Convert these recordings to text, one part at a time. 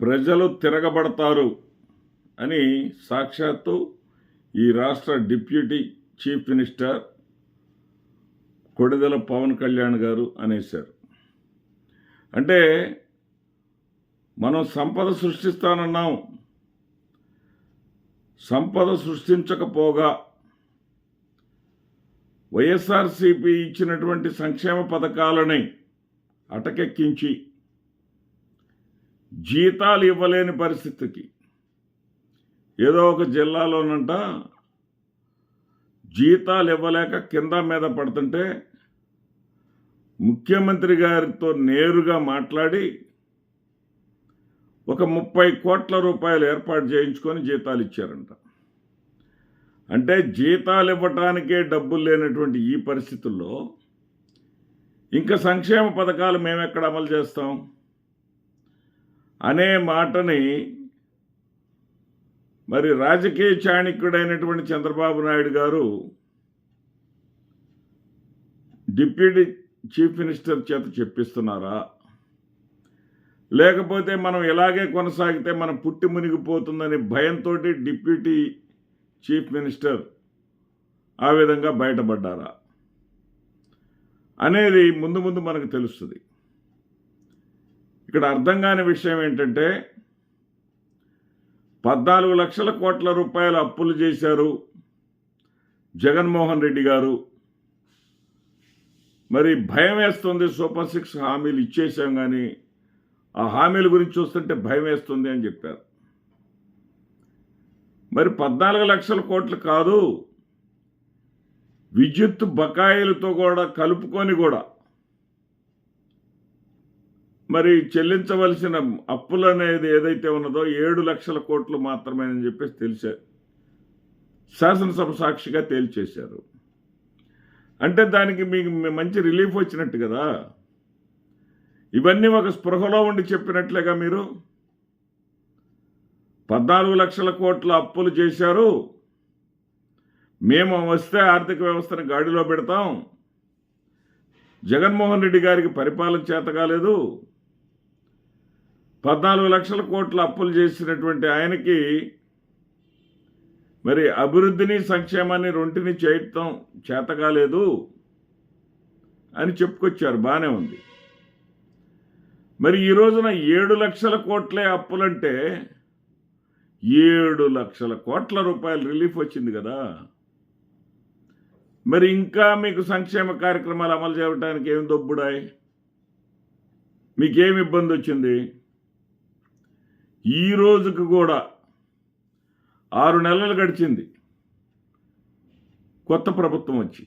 ప్రజలు తిరగబడతారు అని సాక్షాత్తు ఈ రాష్ట్ర deputy chief minister Konidela Pawan Kalyan garu అనేశారు. అంటే మనం సంపద సృష్టిస్తానన్నాం, సంపద సృష్టించకపోగా వైఎస్ఆర్సీపీ ఇచ్చినటువంటి సంక్షేమ పథకాలని అటకెక్కించి జీతాలు ఇవ్వలేని పరిస్థితికి, ఏదో ఒక జిల్లాలోనంట జీతాలు ఇవ్వలేక కింద మీద పడుతుంటే ముఖ్యమంత్రి గారితో నేరుగా మాట్లాడి ఒక 30 కోట్ల రూపాయలు ఏర్పాటు చేయించుకొని జీతాలు ఇచ్చారంట. అంటే జీతాలు ఇవ్వటానికే డబ్బులు లేనటువంటి ఈ పరిస్థితుల్లో ఇంకా సంక్షేమ పథకాలు మేమెక్కడ అమలు చేస్తాం అనే మాటని మరి రాజకీయ చాణక్యుడైనటువంటి చంద్రబాబు నాయుడు గారు డిప్యూటీ చీఫ్ మినిస్టర్ చేత చెప్పిస్తున్నారా, లేకపోతే మనం ఇలాగే కొనసాగితే మనం పుట్టి మునిగిపోతుందని భయంతో డిప్యూటీ చీఫ్ మినిస్టర్ ఆ విధంగా బయటపడ్డారా అనేది ముందు ముందు మనకు తెలుస్తుంది. ఇక్కడ అర్థం కాని విషయం ఏంటంటే 14 లక్షల కోట్ల రూపాయల అప్పులు చేశారు జగన్మోహన్ రెడ్డి గారు. మరి భయం వేస్తుంది, సూపర్ 6 హామీలు ఇచ్చేసాం కానీ ఆ హామీల గురించి చూస్తుంటే భయం వేస్తుంది అని చెప్పారు. మరి 14 లక్షల కోట్లు కాదు, విద్యుత్ బకాయిలతో కూడా కలుపుకొని కూడా మరి చెల్లించవలసిన అప్పులు అనేది ఏదైతే ఉన్నదో 7 లక్షల కోట్లు మాత్రమేనని చెప్పేసి తెలిసారు, శాసనసభ సాక్షిగా తేల్చేశారు. అంటే దానికి మీకు మంచి రిలీఫ్ వచ్చినట్టు కదా. ఇవన్నీ ఒక స్పృహలో ఉండి చెప్పినట్లేగా. మీరు 14 లక్షల కోట్ల అప్పులు చేశారు, మేము వస్తే ఆర్థిక వ్యవస్థను గాడిలో పెడతాం, జగన్మోహన్ రెడ్డి గారికి పరిపాలన చేత కాలేదు, 14 లక్షల కోట్ల అప్పులు చేసినటువంటి ఆయనకి మరి అభివృద్ధిని సంక్షేమాన్ని రెంటిని చేయటం చేత కాలేదు అని చెప్పుకొచ్చారు, బాగానే ఉంది. మరి ఈ రోజున 7 లక్షల కోట్లే అప్పులంటే 7 లక్షల కోట్ల రూపాయలు రిలీఫ్ వచ్చింది కదా. మరి ఇంకా మీకు సంక్షేమ కార్యక్రమాలు అమలు చేయడానికి ఏమి దొబ్బుడాయి, మీకేమి ఇబ్బంది వచ్చింది? ఈ రోజుకు కూడా 6 నెలలు గడిచింది కొత్త ప్రభుత్వం వచ్చి,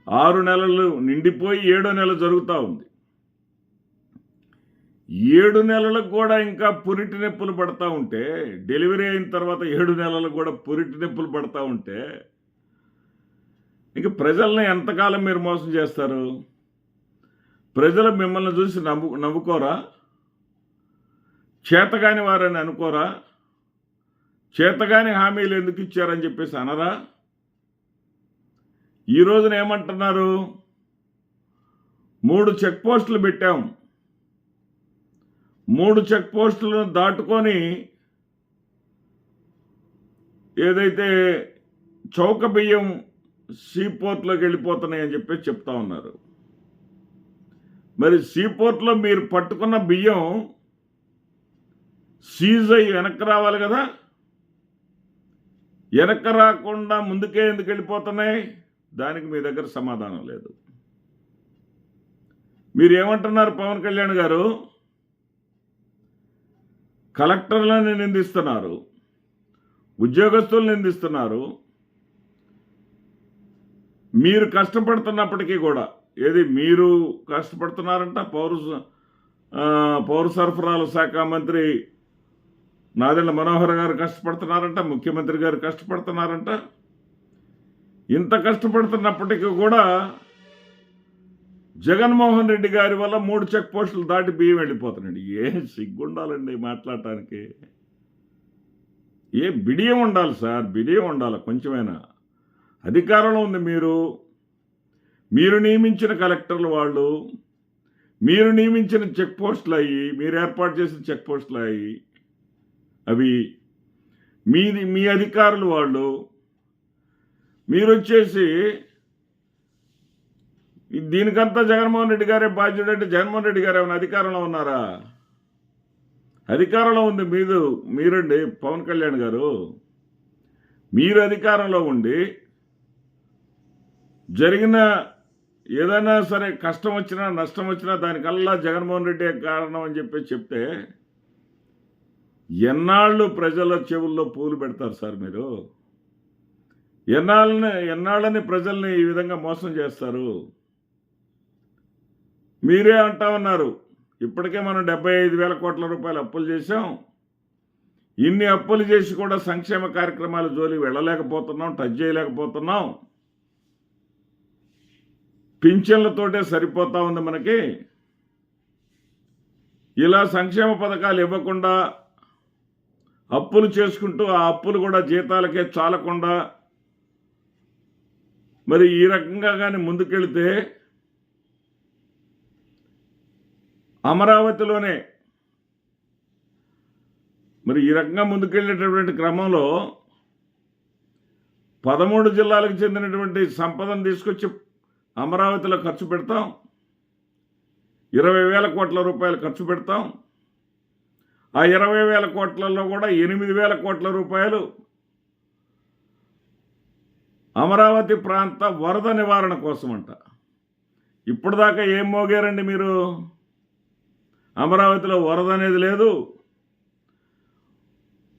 6 నెలలు నిండిపోయి 7వ నెల జరుగుతూ ఉంది. 7 నెలలకు కూడా ఇంకా పురిటి నొప్పులు పడతా ఉంటే, డెలివరీ అయిన తర్వాత 7 నెలలకు కూడా పురిటి నొప్పులు పడతా ఉంటే ఇంక ప్రజల్ని ఎంతకాలం మీరు మోసం చేస్తారు? ప్రజలు మిమ్మల్ని చూసి నవ్వుకోరా? చేతగాని వారని అనుకోరా? చేతగాని హామీలు ఎందుకు ఇచ్చారని చెప్పేసి అనరా? ఈ రోజున ఏమంటున్నారు? 3 చెక్ పోస్టులు పెట్టాం, 3 చెక్ పోస్టులను దాటుకొని ఏదైతే చౌక బియ్యం సీపోర్ట్లోకి వెళ్ళిపోతున్నాయని చెప్పేసి చెప్తా ఉన్నారు. మరి సీపోర్ట్లో మీరు పట్టుకున్న బియ్యం సీజ్ అయ్యి వెనక్కి రావాలి కదా. వెనక్కి రాకుండా ముందుకే ఎందుకు వెళ్ళిపోతున్నాయి? దానికి మీ దగ్గర సమాధానం లేదు. మీరు ఏమంటున్నారు? పవన్ కళ్యాణ్ గారు కలెక్టర్లను నిందిస్తున్నారు, ఉద్యోగస్తులను నిందిస్తున్నారు. మీరు కష్టపడుతున్నప్పటికీ కూడా, ఏది మీరు కష్టపడుతున్నారంట, పౌర సరఫరాల శాఖ మంత్రి నాదెండ్ల మనోహర్ గారు కష్టపడుతున్నారంట, ముఖ్యమంత్రి గారు కష్టపడుతున్నారంట. ఇంత కష్టపడుతున్నప్పటికీ కూడా జగన్మోహన్ రెడ్డి గారి వల్ల 3 చెక్ పోస్టులు దాటి బియ్యం వెళ్ళిపోతున్నాడు. ఏ సిగ్గుండాలండి మాట్లాడటానికి? ఏ బిడియం ఉండాలి సార్, బిడియం ఉండాలి కొంచెమైనా. అధికారంలో ఉంది మీరు నియమించిన కలెక్టర్లు వాళ్ళు, మీరు నియమించిన చెక్ పోస్టులు అయ్యి, మీరు ఏర్పాటు చేసిన చెక్ పోస్టులు అయ్యి, అవి మీ అధికారులు వాళ్ళు, మీరొచ్చేసి దీనికంతా జగన్మోహన్ రెడ్డి గారే బాధ్యుడు అంటే జగన్మోహన్ రెడ్డి గారు ఏమైనా అధికారంలో ఉన్నారా? అధికారంలో ఉంది మీరండి పవన్ కళ్యాణ్ గారు. మీరు అధికారంలో ఉండి జరిగిన ఏదైనా సరే కష్టం వచ్చినా నష్టం వచ్చినా దానికల్లా జగన్మోహన్ రెడ్డి కారణం అని చెప్తే ఎన్నాళ్ళు ప్రజల చెవుల్లో పూలు పెడతారు సార్ మీరు? ఎన్నాళ్ళని ప్రజల్ని ఈ విధంగా మోసం చేస్తారు? మీరే అంటా ఉన్నారు, ఇప్పటికే మనం 75,000 కోట్ల రూపాయలు అప్పులు చేశాం. ఇన్ని అప్పులు చేసి కూడా సంక్షేమ కార్యక్రమాల జోలికి వెళ్ళలేకపోతున్నాం, టచ్ చేయలేకపోతున్నాం. పింఛన్లతోటే సరిపోతా ఉంది మనకి. ఇలా సంక్షేమ పథకాలు ఇవ్వకుండా అప్పులు చేసుకుంటూ ఆ అప్పులు కూడా జీతాలకే చాలకుండా మరి ఈ రకంగా కానీ ముందుకెళ్తే అమరావతిలోనే మరి ఈ రకంగా ముందుకెళ్ళేటటువంటి క్రమంలో 13 జిల్లాలకు చెందినటువంటి సంపదను తీసుకొచ్చి అమరావతిలో ఖర్చు పెడతాం. 20,000 కోట్ల రూపాయలు ఖర్చు పెడతాం. ఆ 20,000 కోట్లలో కూడా 8,000 కోట్ల రూపాయలు అమరావతి ప్రాంత వరద నివారణ కోసం అంట. ఇప్పటిదాకా ఏం మోగారండి మీరు? అమరావతిలో వరద అనేది లేదు.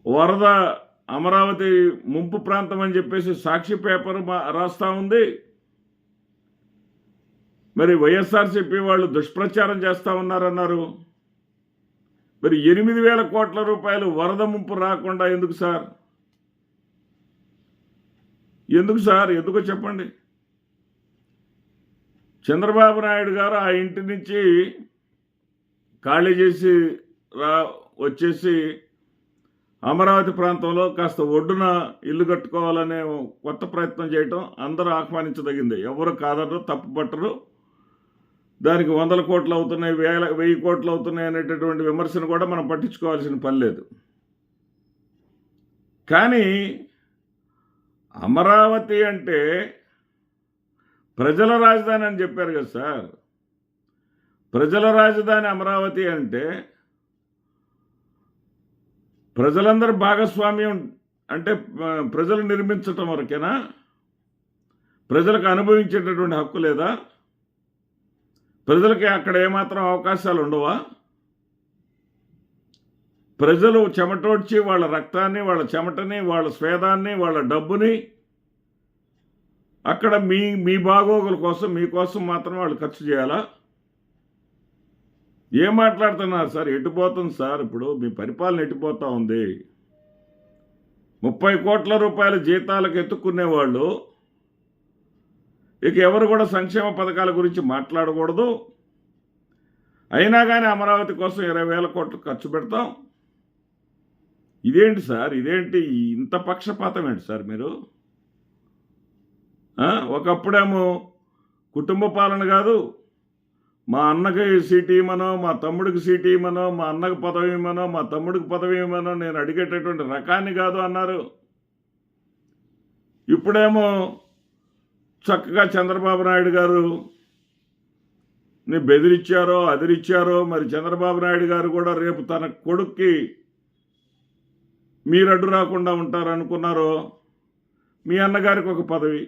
వరద అమరావతి ముంపు ప్రాంతం అని చెప్పేసి సాక్షి పేపర్ రాస్తా ఉంది. మరి వైఎస్ఆర్సీపీ వాళ్ళు దుష్ప్రచారం చేస్తూ ఉన్నారన్నారు. మరి 8,000 కోట్ల రూపాయలు వరద ముంపు రాకుండా ఎందుకు సార్? ఎందుకో చెప్పండి. చంద్రబాబు నాయుడు గారు ఆ ఇంటి నుంచి ఖాళీ చేసి వచ్చేసి అమరావతి ప్రాంతంలో కాస్త ఒడ్డున ఇల్లు కట్టుకోవాలనే కొత్త ప్రయత్నం చేయటం అందరూ ఆహ్వానించదగింది. ఎవరు కాదరు, తప్పు పట్టరు. దానికి 100 కోట్లు అవుతున్నాయి, 1000 కోట్లు అవుతున్నాయి అనేటటువంటి విమర్శను కూడా మనం పట్టించుకోవాల్సిన పని లేదు. కానీ అమరావతి అంటే ప్రజల రాజధాని అని చెప్పారు కదా సార్. ప్రజల రాజధాని అమరావతి అంటే ప్రజలందరూ భాగస్వామ్యం అంటే ప్రజలు నిర్మించటం వరకేనా? ప్రజలకు అనుభవించేటటువంటి హక్కు లేదా? ప్రజలకి అక్కడ ఏమాత్రం అవకాశాలు ఉండవా? ప్రజలు చెమటోడ్చి వాళ్ళ రక్తాన్ని, వాళ్ళ చెమటని, వాళ్ళ స్వేదాన్ని, వాళ్ళ డబ్బుని అక్కడ మీ బాగోగుల కోసం, మీకోసం మాత్రం వాళ్ళు ఖర్చు చేయాలా? ఏం మాట్లాడుతున్నారు సార్? ఎటుపోతుంది సార్? ఇప్పుడు మీ పరిపాలన ఎటుపోతా ఉంది. 30 కోట్ల రూపాయల జీతాలకు ఎత్తుక్కునేవాళ్ళు ఇక ఎవరు కూడా సంక్షేమ పథకాల గురించి మాట్లాడకూడదు. అయినా కానీ అమరావతి కోసం 20,000 కోట్లు ఖర్చు పెడతాం. ఇదేంటి సార్? ఇదేంటి ఇంత పక్షపాతం ఏంటి సార్ మీరు? ఒకప్పుడేమో కుటుంబ పాలన కాదు, మా అన్నకి సీట్ ఇవ్వమనో, మా తమ్ముడికి సీట్ ఇవ్వమనో, మా అన్నకు పదవి ఇవ్వమనో, మా తమ్ముడికి పదవి ఇవ్వమనో నేను అడిగేటటువంటి రకాన్ని కాదు అన్నారు. ఇప్పుడేమో చక్కగా చంద్రబాబు నాయుడు గారు బెదిరించారో అదిరిచ్చారో మరి చంద్రబాబు నాయుడు గారు కూడా రేపు తన కొడుక్కి మీరు అడ్డు రాకుండా ఉంటారనుకున్నారో మీ అన్నగారికి ఒక పదవి.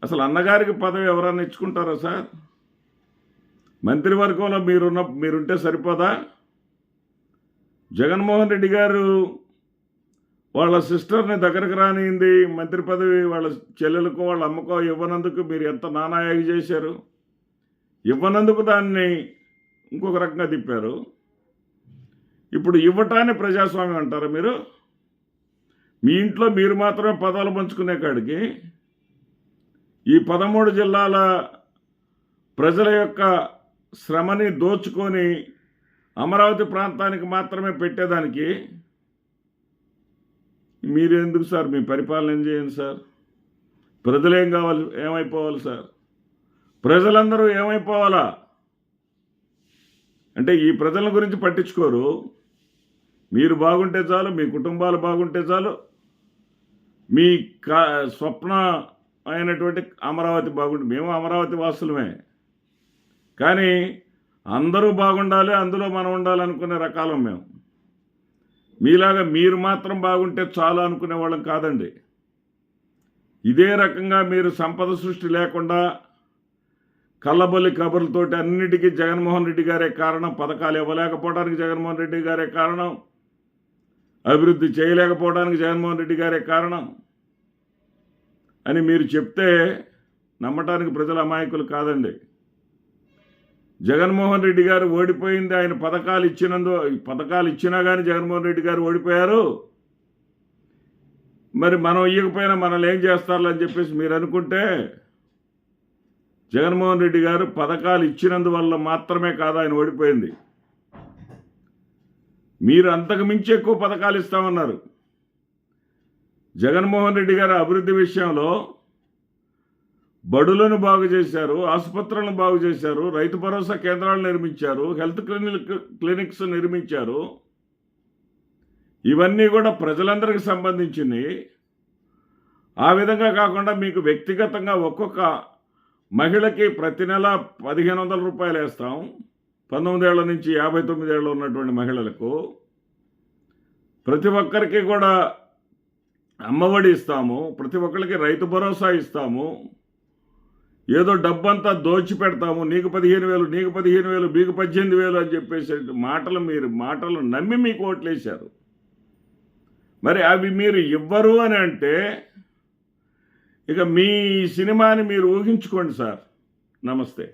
అసలు అన్నగారికి పదవి ఎవరన్నా ఇచ్చుకుంటారా సార్? మంత్రివర్గంలో మీరుంటే సరిపోదా? జగన్మోహన్ రెడ్డి గారు వాళ్ళ సిస్టర్ని దగ్గరకు రానియింది మంత్రి పదవి వాళ్ళ చెల్లెలకో వాళ్ళ అమ్మకో ఇవ్వనందుకు మీరు ఎంత నానాయాగి చేశారు. ఇవ్వనందుకు దాన్ని ఇంకొక రకంగా తిప్పారు. ఇప్పుడు ఇవ్వటాన్ని ప్రజాస్వామ్యం అంటారా మీరు? మీ ఇంట్లో మీరు మాత్రమే పదవులు పంచుకునే కాడికి ఈ 13 జిల్లాల ప్రజల యొక్క శ్రమని దోచుకొని అమరావతి ప్రాంతానికి మాత్రమే పెట్టేదానికి మీరెందుకు సార్? మీ పరిపాలన ఏం చేయండి సార్. ప్రజలేం కావాలి? ఏమైపోవాలి సార్? ప్రజలందరూ ఏమైపోవాలా? అంటే ఈ ప్రజల గురించి పట్టించుకోరు. మీరు బాగుంటే చాలు, మీ కుటుంబాలు బాగుంటే చాలు, మీ స్వప్న అయినటువంటి అమరావతి బాగుంటుంది. మేము అమరావతి వాసులమే, కానీ అందరూ బాగుండాలి, అందులో మనం ఉండాలనుకునే రకాలం మేము. మీలాగా మీరు మాత్రం బాగుంటే చాలు అనుకునే వాళ్ళం కాదండి. ఇదే రకంగా మీరు సంపద సృష్టి లేకుండా కళ్ళబొల్లి కబుర్లతోటి అన్నిటికీ జగన్మోహన్ రెడ్డి గారే కారణం, పథకాలు ఇవ్వలేకపోవడానికి జగన్మోహన్ రెడ్డి గారే కారణం, అభివృద్ధి చేయలేకపోవడానికి జగన్మోహన్ రెడ్డి గారే కారణం అని మీరు చెప్తే నమ్మటానికి ప్రజల అమాయకులు కాదండి. జగన్మోహన్ రెడ్డి గారు ఓడిపోయింది ఆయన పథకాలు ఇచ్చినా కానీ జగన్మోహన్ రెడ్డి గారు ఓడిపోయారు. మరి మనం ఇవ్వకపోయినా మనల్ని ఏం చేస్తారని చెప్పేసి మీరు అనుకుంటే, జగన్మోహన్ రెడ్డి గారు పథకాలు ఇచ్చినందువల్ల మాత్రమే కాదు ఆయన ఓడిపోయింది. మీరు అంతకు మించి ఎక్కువ పథకాలు ఇస్తామన్నారు. జగన్మోహన్ రెడ్డి గారు అభివృద్ధి విషయంలో బడులను బాగు చేశారు, ఆసుపత్రులను బాగు చేశారు, రైతు భరోసా కేంద్రాలు నిర్మించారు, హెల్త్ క్లినిక్స్ నిర్మించారు. ఇవన్నీ కూడా ప్రజలందరికీ సంబంధించినవి. ఆ విధంగా కాకుండా మీకు వ్యక్తిగతంగా ఒక్కొక్క మహిళకి ప్రతి నెల 1500 రూపాయలు వేస్తాం. 19 ఏళ్ల నుంచి 59 ఏళ్ళు ఉన్నటువంటి మహిళలకు ప్రతి ఒక్కరికి కూడా అమ్మఒడి ఇస్తాము, ప్రతి ఒక్కరికి రైతు భరోసా ఇస్తాము. ఏదో డబ్బంతా దోచిపెడతాము, నీకు 15,000, నీకు 15,000, మీకు 18,000 అని చెప్పేసి మాటలు నమ్మి మీకు ఓట్లేశారు. మరి అవి మీరు ఇవ్వరు అని అంటే ఇక మీ సినిమాని మీరు ఊహించుకోండి సార్. నమస్తే.